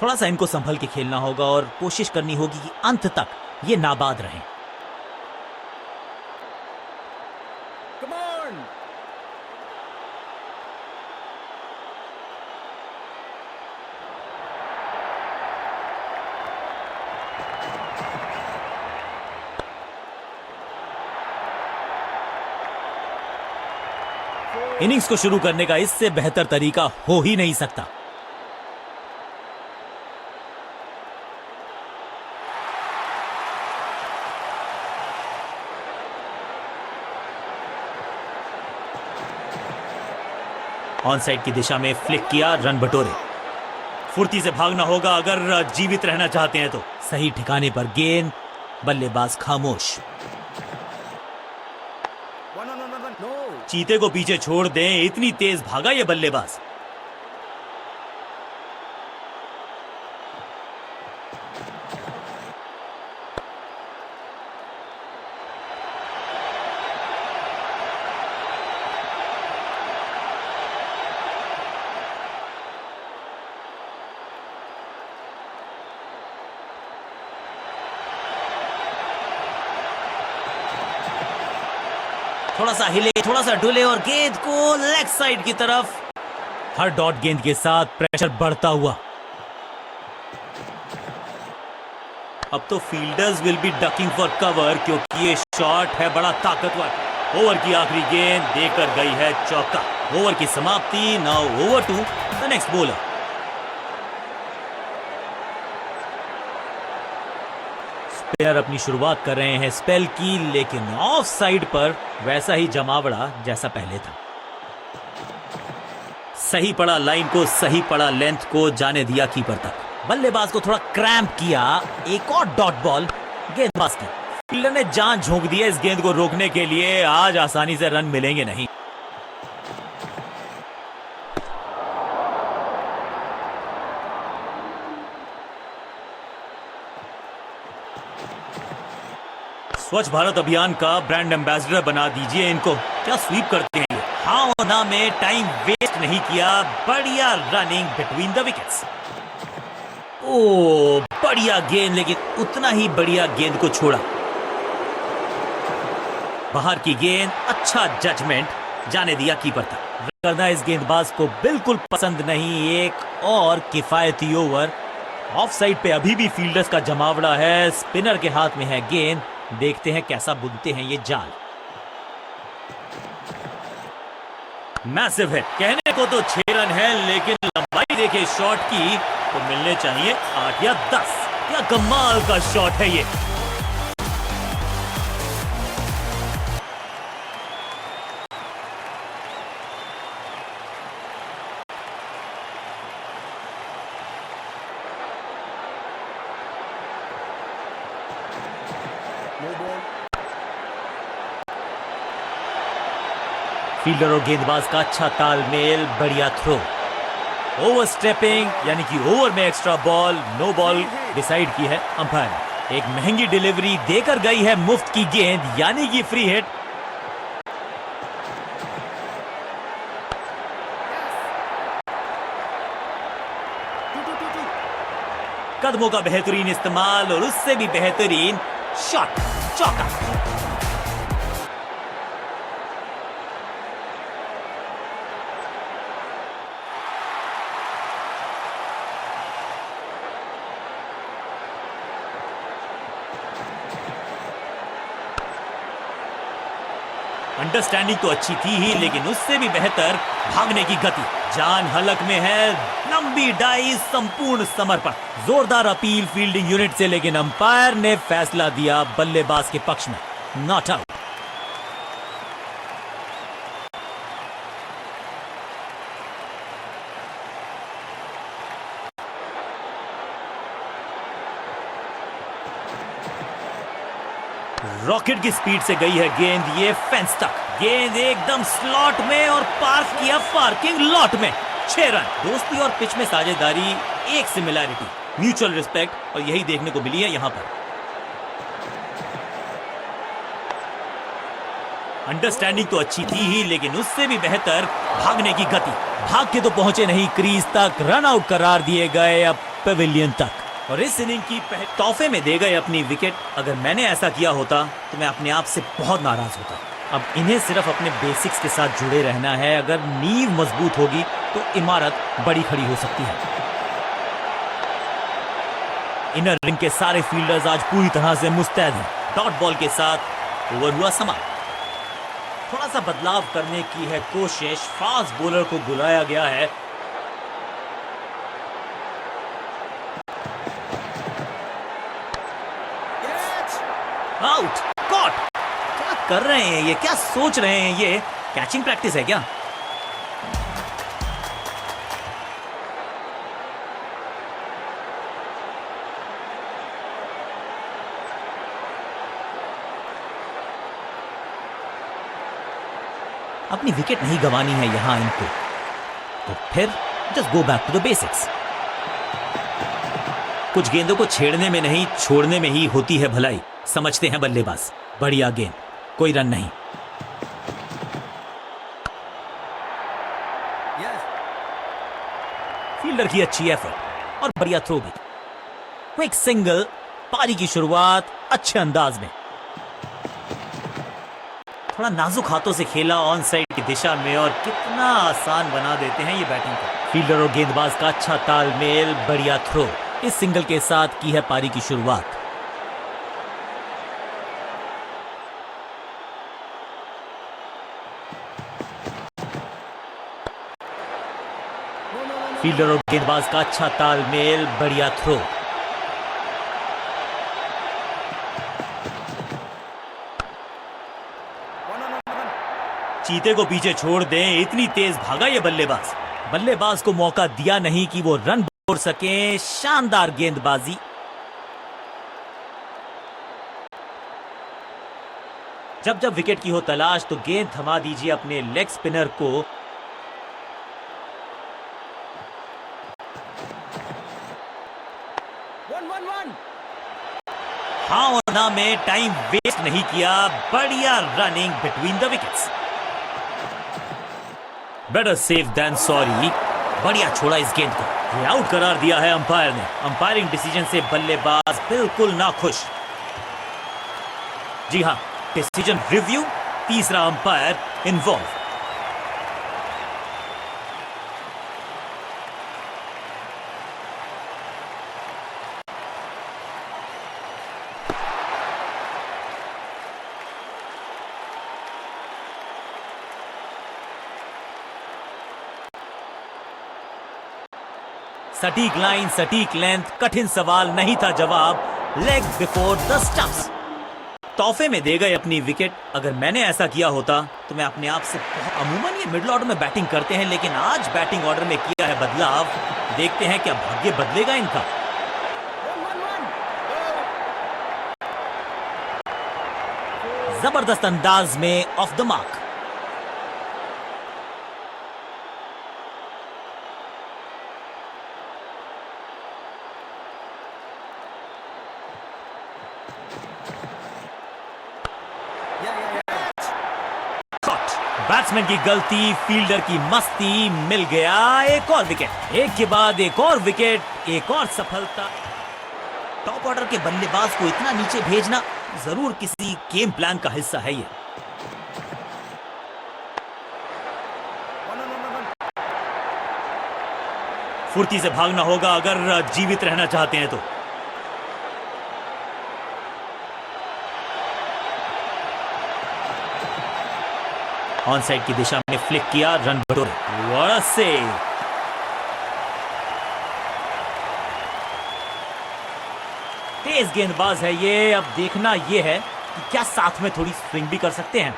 थोड़ा सा इनको संभल के खेलना होगा और कोशिश करनी होगी कि अंत तक ये नाबाद रहें। इनिंग्स को शुरू करने का इससे बेहतर तरीका हो ही नहीं सकता। ऑन साइड की दिशा में फ्लिक किया, रन बटोरे। फुर्ती से भागना होगा अगर जीवित रहना चाहते हैं तो। सही ठिकाने पर गेंद, बल्लेबाज खामोश। चीते को पीछे छोड़ दें, इतनी तेज भागा ये बल्लेबाज। थोड़ा सा हिले, थोड़ा सा डुले और गेंद को लेग साइड की तरफ। हर डॉट गेंद के साथ प्रेशर बढ़ता हुआ। अब तो fielders will be ducking for cover क्योंकि ये शॉट है बड़ा ताकतवर। ओवर की आखिरी गेंद देकर गई है चौका। ओवर की समाप्ति। Now over to the next bowler. Spinner अपनी शुरुआत कर रहे हैं स्पेल की, लेकिन ऑफ साइड पर वैसा ही जमावड़ा जैसा पहले था। सही पड़ा लाइन को, सही पड़ा लेंथ को, जाने दिया कीपर तक। बल्लेबाज को थोड़ा क्रैम्प किया। एक और डॉट बॉल गेंदबाज की। फील्डर ने जान झोंक दी है इस गेंद को रोकने के लिए। आज आसानी से रन मिलेंगे नहीं। स्वच्छ भारत अभियान का ब्रांड एम्बेसडर बना दीजिए इनको। क्या स्वीप करते हैं ये। हाँ और ना में टाइम वेस्ट नहीं किया। बढ़िया रनिंग बिटवीन द विकेट्स। ओ बढ़िया गेंद, लेकिन उतना ही बढ़िया गेंद को छोड़ा। बाहर की गेंद, अच्छा जजमेंट, जाने दिया कीपर तक। करना इस गेंदबाज को बिल्कुल पसंद नहीं। एक और किफायती ओवर। ऑफ साइड पे अभी भी फील्डर्स का जमावड़ा है। स्पिनर के हाथ में है गेंद। देखते हैं कैसा बुनते हैं ये जाल। Massive hit. कहने को तो 6 रन है, लेकिन लंबाई देखे शॉट की तो मिलने चाहिए 8 या 10। क्या कमाल का शॉट है ये। फील्डर और गेंदबाज का अच्छा तालमेल, बढ़िया थ्रो। ओवर स्टेपिंग यानी कि ओवर में extra ball, no ball decide की है अंपायर। एक महंगी डिलीवरी देकर गई है मुफ्त की गेंद, यानी कि फ्री हिट। कदमों का बेहतरीन इस्तेमाल और उससे भी बेहतरीन शॉट, चौका। अंडरस्टैंडिंग तो अच्छी थी ही, लेकिन उससे भी बेहतर भागने की गति। जान हलक में है। लंबी डाई, संपूर्ण समर्पण। जोरदार अपील फील्डिंग यूनिट से, लेकिन अंपायर ने फैसला दिया बल्लेबाज के पक्ष में। Not out. रॉकेट की स्पीड से गई है गेंद ये फेंस तक। गेंद एकदम स्लॉट में और पार्क किया पार्किंग लॉट में। 6 रन। दोस्ती और पिच में साझेदारी, एक सिमिलैरिटी, म्यूचुअल रिस्पेक्ट, और यही देखने को मिली है यहां पर। अंडरस्टैंडिंग तो अच्छी थी ही, लेकिन उससे भी बेहतर भागने की गति। भाग के तो पहुंचे नहीं क्रीज तक, रन आउट करार दिए गए। अब पेविलियन तक। और इस इनिंग की तोहफे में दे गए अपनी विकेट। अगर मैंने ऐसा किया होता तो मैं अपने आप से बहुत नाराज होता। अब इन्हें सिर्फ अपने बेसिक्स के साथ जुड़े रहना है। अगर नींव मजबूत होगी तो इमारत बड़ी खड़ी हो सकती है। इनर रिंग के सारे फील्डर्स आज पूरी तरह से मुस्तैद हैं। डॉट बॉल के साथ ओवर हुआ समाप्त। थोड़ा सा बदलाव करने की है कोशिश। फास्ट बॉलर को बुलाया गया है। Out, caught. क्या कर रहे हैं ये? क्या सोच रहे हैं ये? कैचिंग प्रैक्टिस है क्या? अपनी विकेट नहीं गंवानी है यहां इनको, तो फिर just go back to the basics. कुछ गेंदों को छेड़ने में नहीं, छोड़ने में ही होती है भलाई, समझते हैं बल्लेबाज। बढ़िया गेंद, कोई रन नहीं। फील्डर की अच्छी एफर्ट और बढ़िया थ्रो भी। Quick single. पारी की शुरुआत अच्छे अंदाज में। थोड़ा नाजुक हाथों से खेला ऑन साइड की दिशा में और कितना आसान बना देते हैं ये बैटिंग को। फील्डर और गेंदबाज का अच्छा तालमेल, बढ़िया थ्रो। इस सिंगल के साथ की है पारी की शुरुआत। फील्डर और गेंदबाज का अच्छा तालमेल, बढ़िया थ्रो। चीते को पीछे छोड़ दें, इतनी तेज भागा ये बल्लेबाज। बल्लेबाज को मौका दिया नहीं कि वो रन छोड़ सके। शानदार गेंदबाजी। जब जब विकेट की हो तलाश तो गेंद थमा दीजिए अपने लेग स्पिनर को। हाँ और ना में टाइम वेस्ट नहीं किया। बढ़िया running between the wickets. Better safe than sorry. बढ़िया छोड़ा इस गेंद को। ये आउट करार दिया है अंपायर ने। अंपायरिंग डिसीजन से बल्लेबाज बिल्कुल ना खुश। जी हाँ, डिसीजन रिव्यू, तीसरा अंपायर इन्वॉल्व। सटीक लाइन, सटीक लेंथ, कठिन सवाल नहीं था जवाब। Leg before the stumps. तोहफे में दे गए अपनी विकेट। अगर मैंने ऐसा किया होता तो मैं अपने आप से अमूमन ये मिडिल ऑर्डर में बैटिंग करते हैं, लेकिन आज बैटिंग ऑर्डर में किया है बदलाव। देखते हैं क्या भाग्य बदलेगा इनका। जबरदस्त अंदाज में ऑफ द मार्क। बैट्समैन की गलती, फील्डर की मस्ती, मिल गया एक और विकेट। एक के बाद एक और विकेट, एक और सफलता। टॉप ऑर्डर के बल्लेबाज को इतना नीचे भेजना जरूर किसी गेम प्लान का हिस्सा है ये। फुर्ती से भागना होगा अगर जीवित रहना चाहते हैं तो। ऑन साइड की दिशा में फ्लिक किया, रन बटोरे। What a save. तेज गेंदबाज है ये। अब देखना ये है कि क्या साथ में थोड़ी स्विंग भी कर सकते हैं।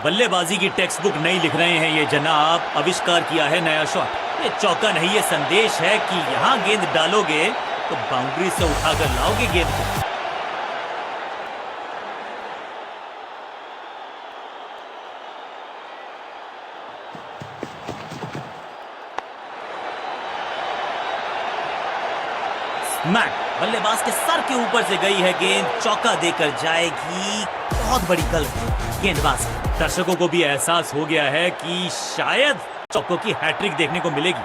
बल्लेबाजी की टेक्स्ट बुक नहीं लिख रहे हैं ये जनाब। आविष्कार किया है नया शॉट। ये चौका नहीं, ये संदेश है कि यहां गेंद डालोगे तो बाउंड्री से उठाकर लाओगे गेंद को। स्मैक। बल्लेबाज के सर के ऊपर से गई है गेंद। चौका देकर जाएगी। बहुत बड़ी गलती गेंदबाज। दर्शकों को भी एहसास हो गया है कि शायद चौकों की हैट्रिक देखने को मिलेगी।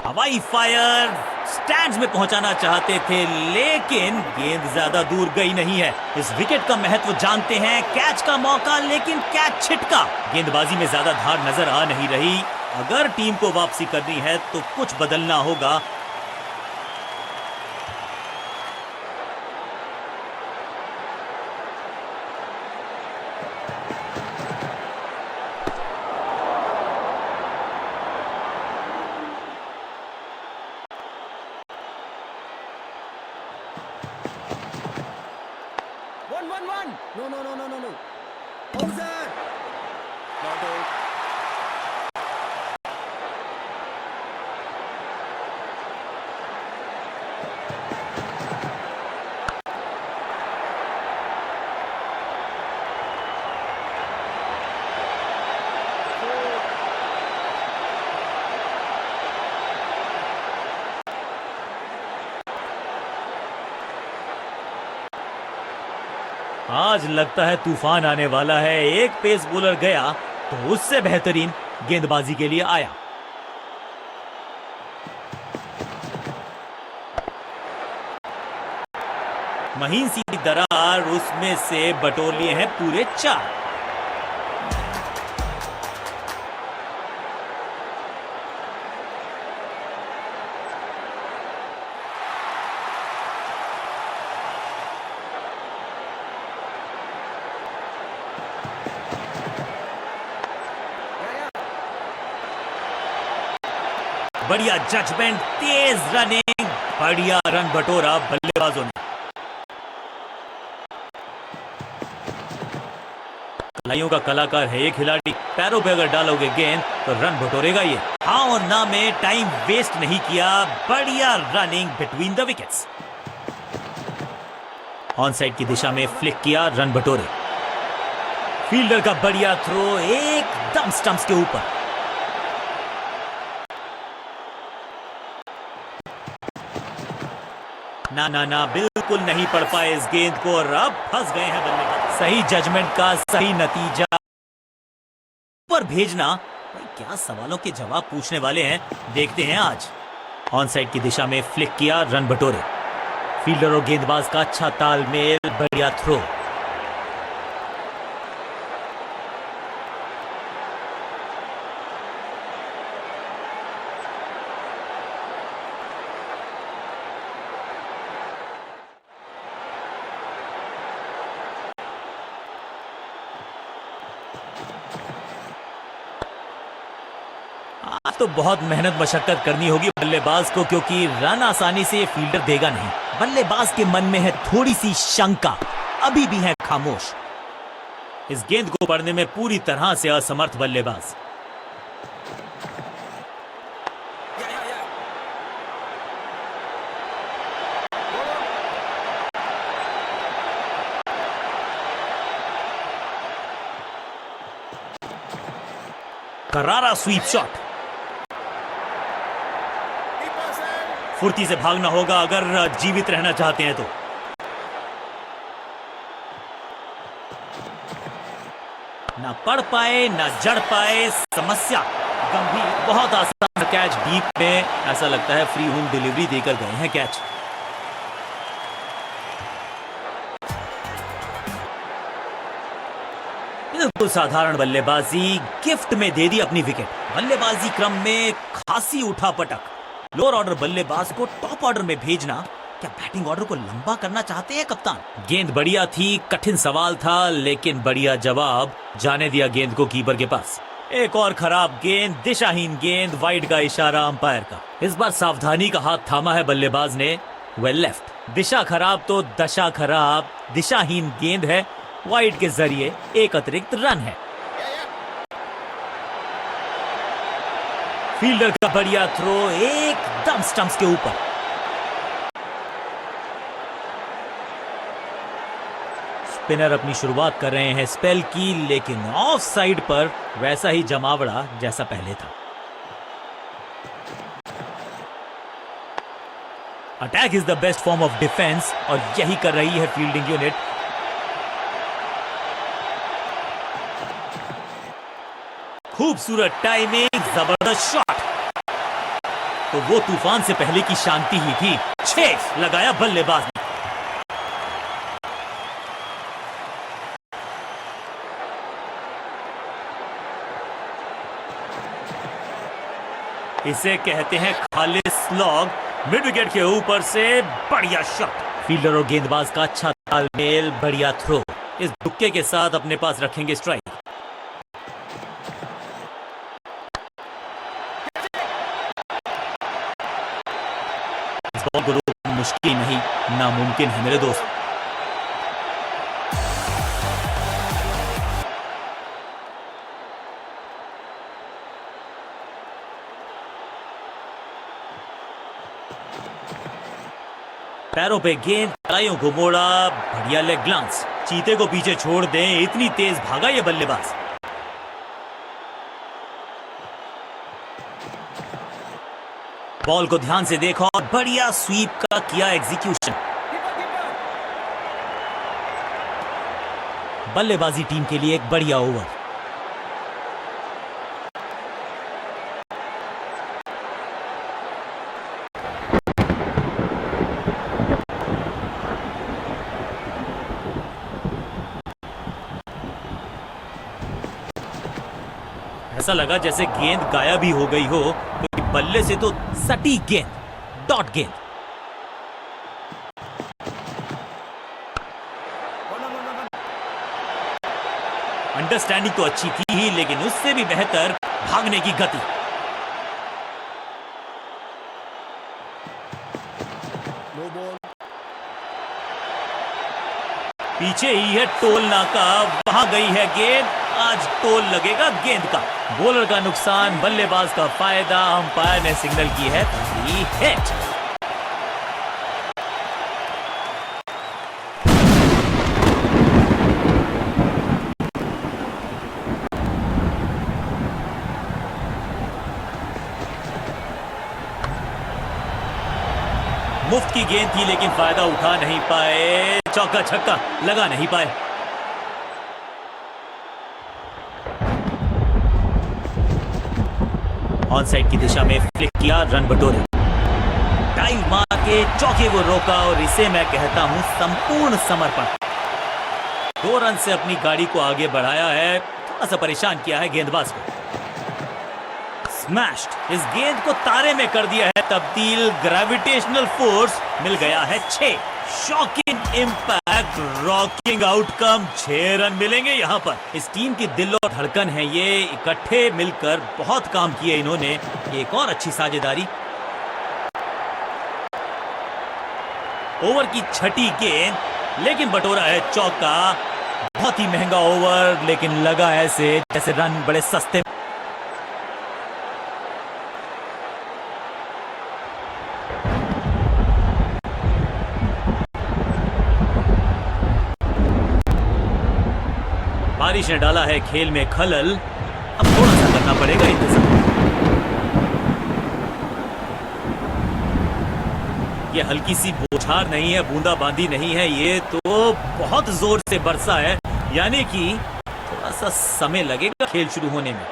हवाई फायर स्टैंड्स में पहुंचाना चाहते थे, लेकिन गेंद ज्यादा दूर गई नहीं है। इस विकेट का महत्व जानते हैं। कैच का मौका, लेकिन कैच छिटका। गेंदबाजी में ज्यादा धार नजर आ नहीं रही। अगर टीम को वापसी करनी है तो कुछ बदलना होगा। No. Bowser! Not out. आज लगता है तूफान आने वाला है। एक पेस बॉलर गया तो उससे बेहतरीन गेंदबाजी के लिए आया। महीन सी दरार, उसमें से बटोर लिए हैं पूरे 4। बढ़िया जजमेंट, तेज रनिंग, बढ़िया रन बटोरा बल्लेबाजों ने। कलाइयों का कलाकार है ये खिलाड़ी। पैरों पे अगर डालोगे गेंद तो रन बटोरेगा ये। हाँ और ना में टाइम वेस्ट नहीं किया। बढ़िया running between the wickets. On side की दिशा में फ्लिक किया, रन बटोरे। फील्डर का बढ़िया थ्रो एकदम स्टंप्स के ऊपर। ना बिल्कुल नहीं पड़ पाए इस गेंद को और अब फंस गए हैं बल्लेबाज। सही जजमेंट का सही नतीजा पर भेजना। भाई क्या सवालों के जवाब पूछने वाले हैं, देखते हैं आज। ऑन साइड की दिशा में फ्लिक किया, रन बटोरे। फील्डर और गेंदबाज का अच्छा तालमेल, बढ़िया थ्रो। आज तो बहुत मेहनत मशक्कत करनी होगी बल्लेबाज को, क्योंकि रन आसानी से फील्डर देगा नहीं। बल्लेबाज के मन में है थोड़ी सी शंका, अभी भी है खामोश। इस गेंद को पढ़ने में पूरी तरह से असमर्थ बल्लेबाज। करारा स्वीप शॉट। फुर्ती से भागना होगा अगर जीवित रहना चाहते हैं तो। ना पढ़ पाए ना जड़ पाए, समस्या गंभीर। बहुत आसान कैच डीप में, ऐसा लगता है फ्री होम डिलीवरी देकर गए हैं कैच। बिल्कुल साधारण बल्लेबाजी, गिफ्ट में दे दी अपनी विकेट। बल्लेबाजी क्रम में खासी उठापटक। लोअर ऑर्डर बल्लेबाज को टॉप ऑर्डर में भेजना, क्या बैटिंग ऑर्डर को लंबा करना चाहते हैं कप्तान? गेंद बढ़िया थी, कठिन सवाल था, लेकिन बढ़िया जवाब। जाने दिया गेंद को कीपर के पास। एक और खराब गेंद, दिशाहीन गेंद, वाइड का इशारा अंपायर का। इस बार सावधानी का हाथ थामा है बल्लेबाज ने। Well left. दिशा खराब तो दशा खराब। दिशाहीन गेंद है, वाइड के जरिए एक अतिरिक्त रन है। फील्डर का बढ़िया थ्रो एकदम स्टंप्स के ऊपर। स्पिनर अपनी शुरुआत कर रहे हैं स्पेल की, लेकिन ऑफ साइड पर वैसा ही जमावड़ा जैसा पहले था। Attack is the best form of defence और यही कर रही है फील्डिंग यूनिट। खूबसूरत टाइमिंग, जबरदस्त शॉट। तो वो तूफान से पहले की शांति ही थी। 6 लगाया बल्लेबाज ने। इसे कहते हैं खालिस स्लॉग। मिड विकेट के ऊपर से बढ़िया शॉट। फील्डर और गेंदबाज का अच्छा तालमेल, बढ़िया थ्रो। इस दुक्के के साथ अपने पास रखेंगे स्ट्राइक। इस बॉल को रोकना मुश्किल नहीं, नामुमकिन है मेरे दोस्त। पैरों पे गेंद, कलाइयों को मोड़ा, बढ़िया लेग ग्लांस। चीते को पीछे छोड़ दें, इतनी तेज भागा ये बल्लेबाज। बॉल को ध्यान से देखा और बढ़िया स्वीप का किया एग्जीक्यूशन। बल्लेबाजी टीम के लिए एक बढ़िया ओवर। ऐसा लगा जैसे गेंद गायब ही हो गई हो, क्योंकि बल्ले से तो सटीक गेंद, डॉट गेंद। अंडरस्टैंडिंग तो अच्छी थी ही, लेकिन उससे भी बेहतर भागने की गति। No ball. पीछे ही है टोल नाका, वहां गई है गेंद। आज टोल लगेगा गेंद का। बॉलर का नुकसान, बल्लेबाज का फायदा। अंपायर ने सिग्नल की है हिट। मुफ्त की गेंद थी, लेकिन फायदा उठा नहीं पाए। चौका छक्का लगा नहीं पाए। ऑन साइड की दिशा में फ्लिक किया, रन बटोरे। डाइव मार के चौके को रोका और इसे मैं कहता हूं संपूर्ण समर्पण। 2 रन से अपनी गाड़ी को आगे बढ़ाया है। थोड़ा सा परेशान किया है गेंदबाज को। स्मैश्ड। इस गेंद को तारे में कर दिया है तब्दील। ग्रेविटेशनल फोर्स मिल गया है 6। Shocking impact, rocking outcome. 6 run मिलेंगे यहां पर। इस टीम की दिल और धड़कन है ये। इकट्ठे मिलकर बहुत काम किए इन्होंने। एक और अच्छी साझेदारी। ओवर की छठी गेंद, लेकिन बटोरा है चौका। बहुत ही महंगा ओवर, लेकिन लगा ऐसे जैसे रन बड़े सस्ते। बारिश ने डाला है खेल में खलल। अब थोड़ा सा करना पड़ेगा इंतजार। ये हल्की सी बौछार नहीं है, बूंदाबांदी नहीं है, ये तो बहुत जोर से बरसा है। यानी कि थोड़ा सा समय लगेगा खेल शुरू होने में।